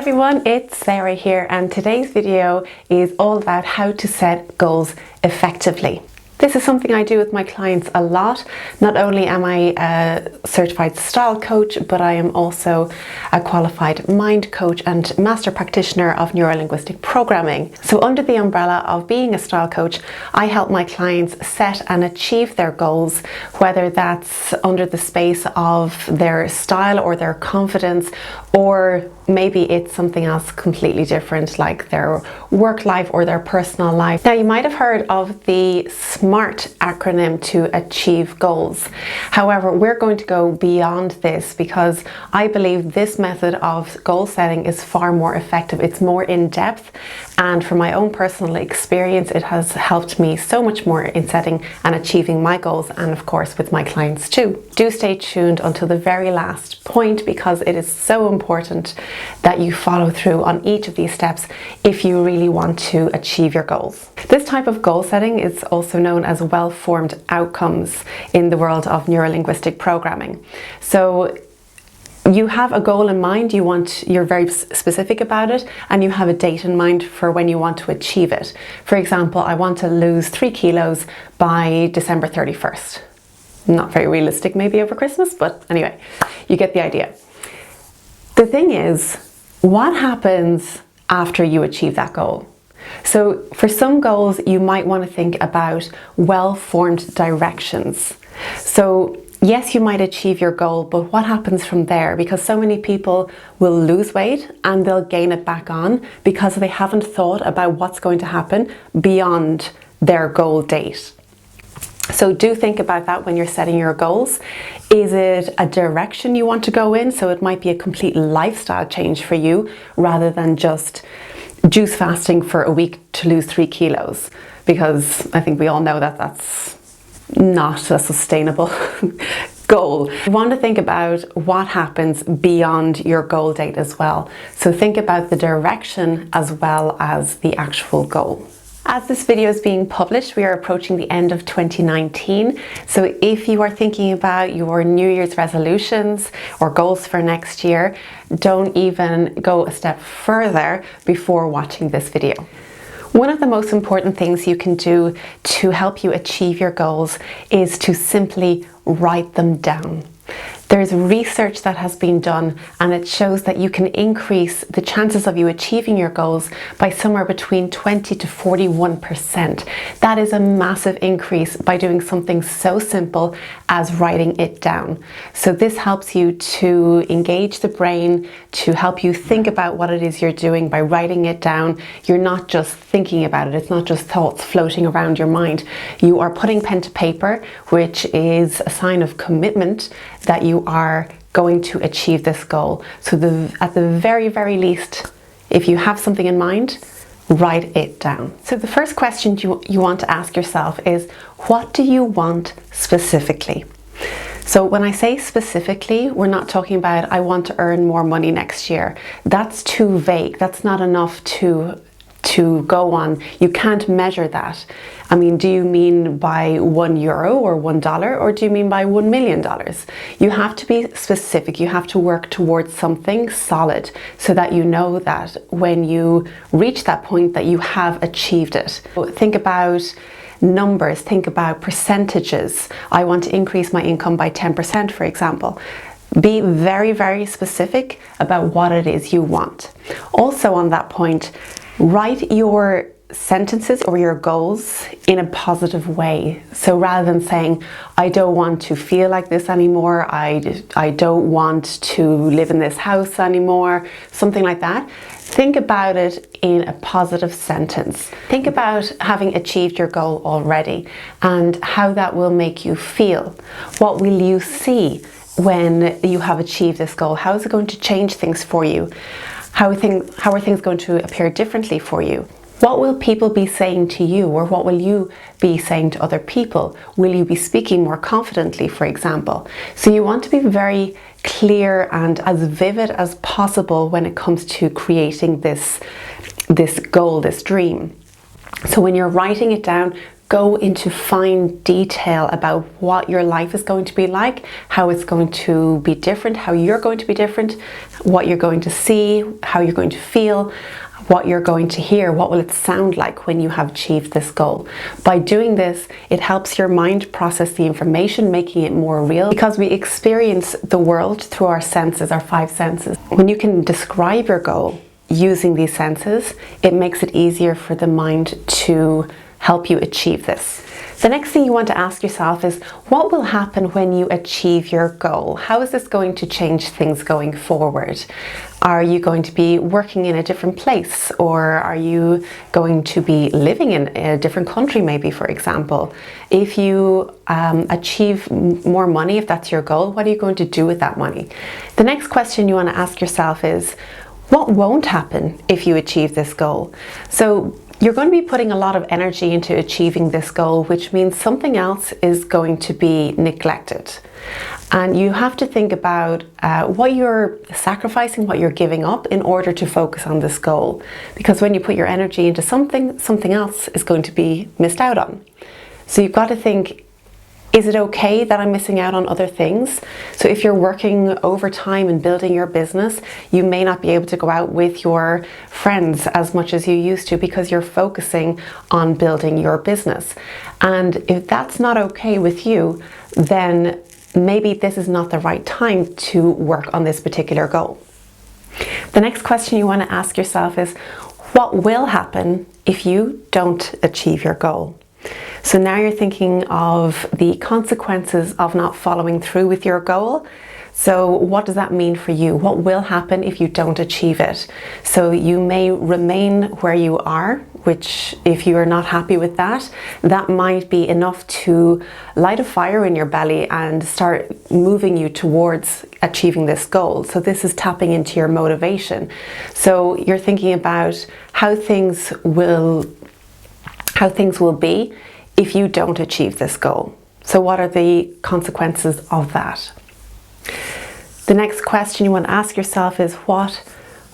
everyone, it's Sarah here, and today's video is all about how to set goals effectively. This is something I do with my clients a lot. Not only am I a certified style coach, but I am also a qualified mind coach and master practitioner of neuro-linguistic programming. So under the umbrella of being a style coach, I help my clients set and achieve their goals, whether that's under the space of their style or their confidence, or maybe it's something else completely different, like their work life or their personal life. Now, you might have heard of the SMART acronym to achieve goals. However, we're going to go beyond this because I believe this method of goal setting is far more effective. It's more in depth, and from my own personal experience, it has helped me so much more in setting and achieving my goals, and of course with my clients too. Do stay tuned until the very last point because it is so important that you follow through on each of these steps if you really want to achieve your goals. This type of goal setting is also known as well-formed outcomes in the world of neuro-linguistic programming. So you have a goal in mind, you're very specific about it, and you have a date in mind for when you want to achieve it. For example, I want to lose 3 kilos by December 31st. Not very realistic maybe over Christmas, but anyway, you get the idea. The thing is, what happens after you achieve that goal? So for some goals, you might want to think about well-formed directions. So yes, you might achieve your goal, but what happens from there? Because so many people will lose weight and they'll gain it back on because they haven't thought about what's going to happen beyond their goal date. So do think about that when you're setting your goals. Is it a direction you want to go in? So it might be a complete lifestyle change for you rather than just juice fasting for a week to lose 3 kilos. Because I think we all know that that's not a sustainable goal. You want to think about what happens beyond your goal date as well. So think about the direction as well as the actual goal. As this video is being published, we are approaching the end of 2019. So if you are thinking about your New Year's resolutions or goals for next year, don't even go a step further before watching this video. One of the most important things you can do to help you achieve your goals is to simply write them down. There's research that has been done and it shows that you can increase the chances of you achieving your goals by somewhere between 20 to 41%. That is a massive increase by doing something so simple as writing it down. So this helps you to engage the brain, to help you think about what it is you're doing by writing it down. You're not just thinking about it. It's not just thoughts floating around your mind. You are putting pen to paper, which is a sign of commitment that you are going to achieve this goal. So at the very, very least, if you have something in mind, write it down. So the first question you want to ask yourself is, what do you want specifically? So when I say specifically, we're not talking about, I want to earn more money next year. That's too vague. That's not enough to go on. You can't measure that. I mean, do you mean by €1 or $1, or do you mean by $1 million? You have to be specific. You have to work towards something solid so that you know that when you reach that point that you have achieved it. Think about numbers, think about percentages. I want to increase my income by 10%, for example. Be very, very specific about what it is you want. Also on that point, write your sentences or your goals in a positive way. So rather than saying, I don't want to feel like this anymore, I don't want to live in this house anymore, something like that, think about it in a positive sentence. Think about having achieved your goal already and how that will make you feel. What will you see when you have achieved this goal? How is it going to change things for you? How are things going to appear differently for you? What will people be saying to you, or what will you be saying to other people? Will you be speaking more confidently, for example? So you want to be very clear and as vivid as possible when it comes to creating this goal, this dream. So when you're writing it down, go into fine detail about what your life is going to be like, how it's going to be different, how you're going to be different, what you're going to see, how you're going to feel, what you're going to hear, what will it sound like when you have achieved this goal. By doing this, it helps your mind process the information, making it more real, because we experience the world through our senses, our five senses. When you can describe your goal using these senses, it makes it easier for the mind to help you achieve this. The next thing you want to ask yourself is, what will happen when you achieve your goal? How is this going to change things going forward? Are you going to be working in a different place, or are you going to be living in a different country, maybe, for example? If you achieve more money, if that's your goal, what are you going to do with that money? The next question you want to ask yourself is, what won't happen if you achieve this goal? So you're going to be putting a lot of energy into achieving this goal, which means something else is going to be neglected. And you have to think about what you're sacrificing, what you're giving up in order to focus on this goal. Because when you put your energy into something, something else is going to be missed out on. So you've got to think, is it okay that I'm missing out on other things? So if you're working overtime and building your business, you may not be able to go out with your friends as much as you used to because you're focusing on building your business. And if that's not okay with you, then maybe this is not the right time to work on this particular goal. The next question you want to ask yourself is, what will happen if you don't achieve your goal? So now you're thinking of the consequences of not following through with your goal. So what does that mean for you? What will happen if you don't achieve it? So you may remain where you are, which if you are not happy with that, that might be enough to light a fire in your belly and start moving you towards achieving this goal. So this is tapping into your motivation. So you're thinking about how things will be if you don't achieve this goal. So what are the consequences of that? The next question you want to ask yourself is, what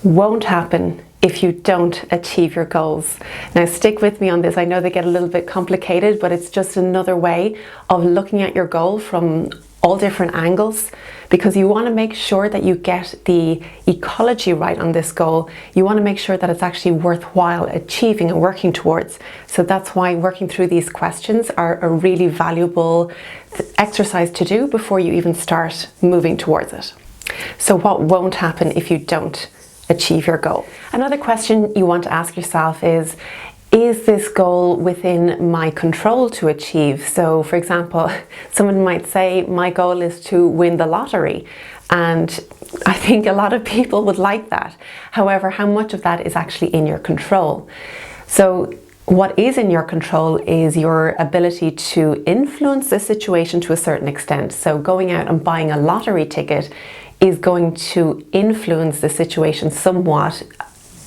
won't happen if you don't achieve your goals? Now stick with me on this. I know they get a little bit complicated, but it's just another way of looking at your goal from all different angles, because you want to make sure that you get the ecology right on this goal. You want to make sure that it's actually worthwhile achieving and working towards. So that's why working through these questions are a really valuable exercise to do before you even start moving towards it. So what won't happen if you don't achieve your goal? Another question you want to ask yourself is this goal within my control to achieve? So for example, someone might say, my goal is to win the lottery. And I think a lot of people would like that. However, how much of that is actually in your control? So what is in your control is your ability to influence the situation to a certain extent. So going out and buying a lottery ticket is going to influence the situation somewhat.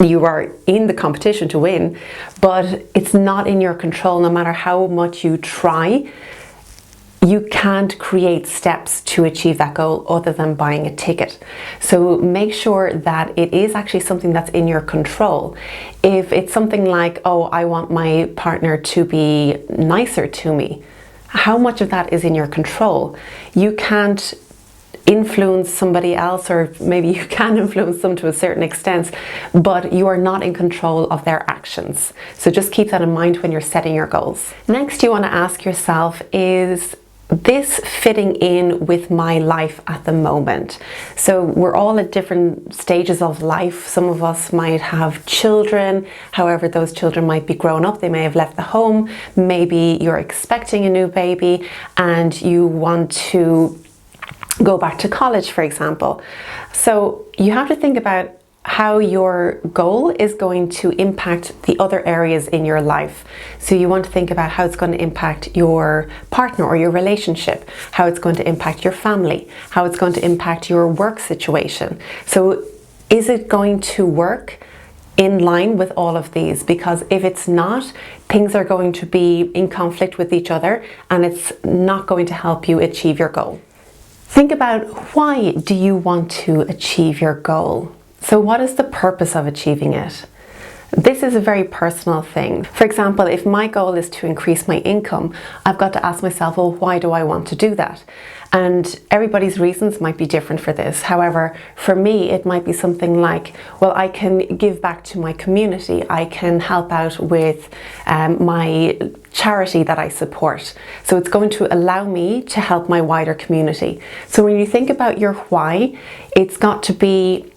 You are in the competition to win, but it's not in your control. No matter how much you try, you can't create steps to achieve that goal other than buying a ticket. So make sure that it is actually something that's in your control. If it's something like, oh, I want my partner to be nicer to me, how much of that is in your control? You can't influence somebody else, or maybe you can influence them to a certain extent, but you are not in control of their actions. So just keep that in mind when you're setting your goals. Next, you want to ask yourself, is this fitting in with my life at the moment? So we're all at different stages of life. Some of us might have children. However, those children might be grown up. They may have left the home. Maybe you're expecting a new baby and you want to go back to college, for example. So you have to think about how your goal is going to impact the other areas in your life. So you want to think about how it's going to impact your partner or your relationship, how it's going to impact your family, how it's going to impact your work situation. So is it going to work in line with all of these? Because if it's not, things are going to be in conflict with each other and it's not going to help you achieve your goal. Think about, why do you want to achieve your goal? So what is the purpose of achieving it? This is a very personal thing. For example, if my goal is to increase my income, I've got to ask myself, well, why do I want to do that? And everybody's reasons might be different for this. However, for me, it might be something like, well, I can give back to my community. I can help out with my charity that I support. So it's going to allow me to help my wider community. So when you think about your why, it's got to be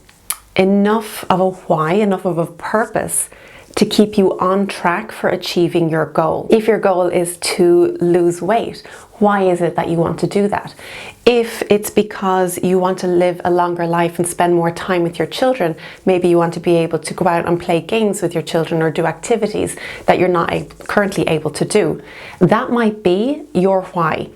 enough of a why, enough of a purpose to keep you on track for achieving your goal. If your goal is to lose weight, why is it that you want to do that? If it's because you want to live a longer life and spend more time with your children, maybe you want to be able to go out and play games with your children or do activities that you're not currently able to do. That might be your why,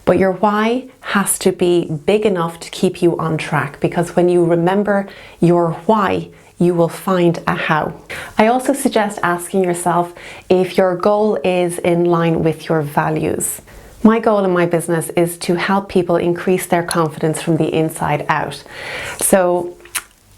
but your why has to be big enough to keep you on track, because when you remember your why, you will find a how. I also suggest asking yourself if your goal is in line with your values. My goal in my business is to help people increase their confidence from the inside out. So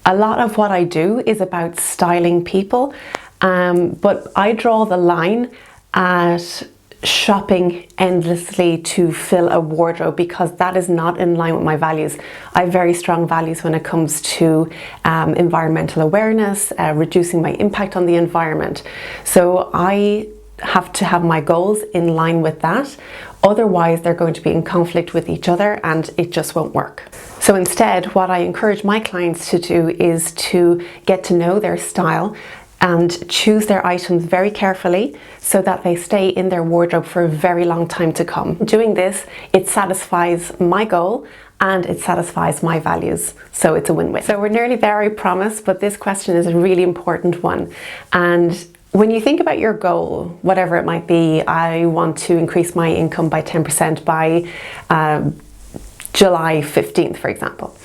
a lot of what I do is about styling people, but I draw the line at shopping endlessly to fill a wardrobe, because that is not in line with my values. I have very strong values when it comes to environmental awareness, reducing my impact on the environment. So I have to have my goals in line with that. Otherwise, they're going to be in conflict with each other and it just won't work. So instead, what I encourage my clients to do is to get to know their style and choose their items very carefully so that they stay in their wardrobe for a very long time to come. Doing this, it satisfies my goal and it satisfies my values. So it's a win-win. So we're nearly there, I promise, but this question is a really important one. And when you think about your goal, whatever it might be, I want to increase my income by 10% by July 15th, for example.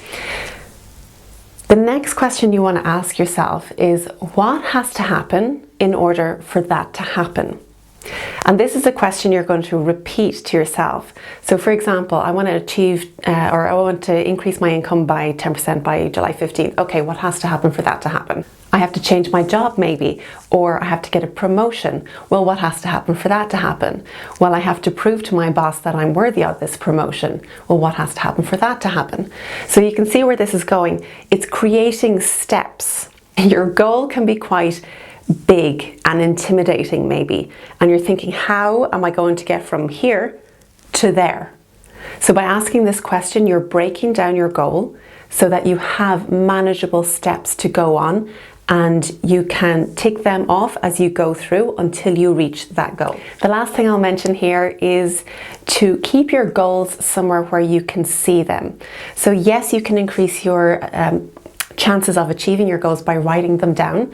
The next question you want to ask yourself is, what has to happen in order for that to happen? And this is a question you're going to repeat to yourself. So for example, I want to achieve or I want to increase my income by 10% by July 15th. Okay, what has to happen for that to happen? I have to change my job maybe, or I have to get a promotion. Well, what has to happen for that to happen? Well, I have to prove to my boss that I'm worthy of this promotion. Well, what has to happen for that to happen? So you can see where this is going. It's creating steps. Your goal can be quite big and intimidating maybe, and you're thinking, how am I going to get from here to there? So by asking this question, you're breaking down your goal so that you have manageable steps to go on, and you can tick them off as you go through until you reach that goal. The last thing I'll mention here is to keep your goals somewhere where you can see them. So yes, you can increase your chances of achieving your goals by writing them down.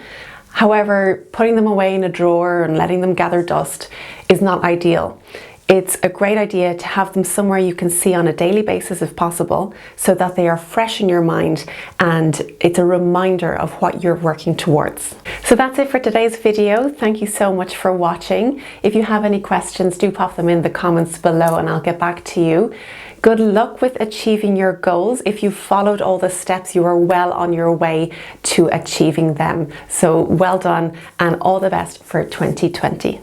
However, putting them away in a drawer and letting them gather dust is not ideal. It's a great idea to have them somewhere you can see on a daily basis if possible, so that they are fresh in your mind and it's a reminder of what you're working towards. So that's it for today's video. Thank you so much for watching. If you have any questions, do pop them in the comments below and I'll get back to you. Good luck with achieving your goals. If you've followed all the steps, you are well on your way to achieving them. So well done and all the best for 2020.